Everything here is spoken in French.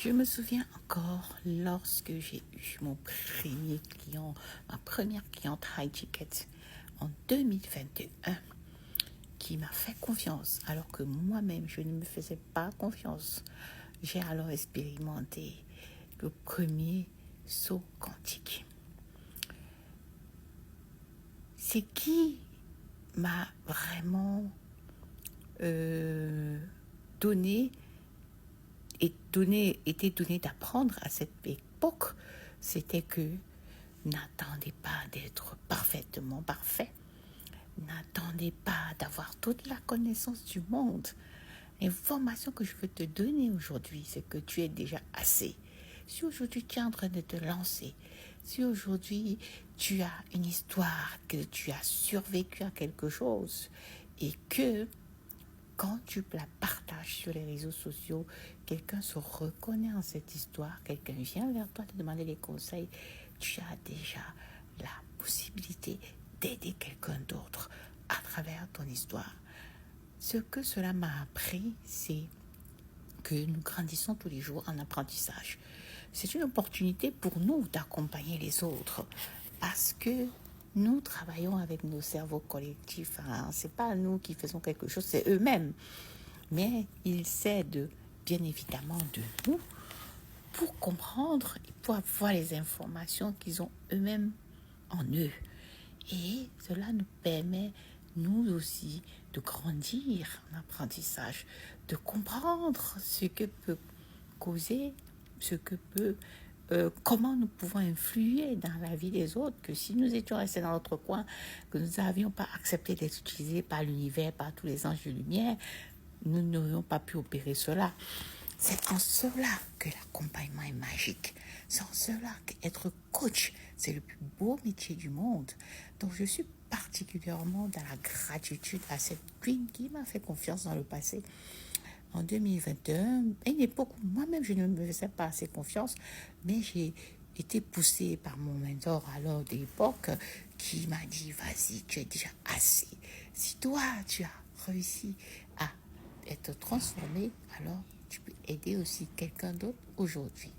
Je me souviens encore lorsque j'ai eu mon premier client, ma première cliente High Ticket en 2021, qui m'a fait confiance alors que moi-même je ne me faisais pas confiance. J'ai alors expérimenté le premier saut quantique. C'est qui m'a vraiment donné était donné d'apprendre à cette époque, c'était que n'attendez pas d'être parfaitement parfait. N'attendez pas d'avoir toute la connaissance du monde. L'information que je veux te donner aujourd'hui, c'est que tu es déjà assez. Si aujourd'hui tu es en train de te lancer, si aujourd'hui tu as une histoire, que tu as survécu à quelque chose et que quand tu la partages sur les réseaux sociaux, quelqu'un se reconnaît en cette histoire, quelqu'un vient vers toi te demander des conseils, tu as déjà la possibilité d'aider quelqu'un d'autre à travers ton histoire. Ce que cela m'a appris, c'est que nous grandissons tous les jours en apprentissage. C'est une opportunité pour nous d'accompagner les autres parce que nous travaillons avec nos cerveaux collectifs. Ce n'est pas nous qui faisons quelque chose, c'est eux-mêmes. Mais ils s'aident bien évidemment de nous pour comprendre et pour avoir les informations qu'ils ont eux-mêmes en eux. Et cela nous permet, nous aussi, de grandir en apprentissage, de comprendre ce que peut causer, comment nous pouvons influer dans la vie des autres, que si nous étions restés dans notre coin, que nous n'avions pas accepté d'être utilisés par l'univers, par tous les anges de lumière, nous n'aurions pas pu opérer cela. C'est en cela que l'accompagnement est magique. C'est en cela qu'être coach, c'est le plus beau métier du monde. Donc, je suis particulièrement dans la gratitude à cette queen qui m'a fait confiance dans le passé. En 2021, à une époque où moi-même je ne me faisais pas assez confiance, mais j'ai été poussée par mon mentor alors de l'époque qui m'a dit, vas-y, tu es déjà assez. Si toi, tu as réussi à être transformé, alors tu peux aider aussi quelqu'un d'autre aujourd'hui.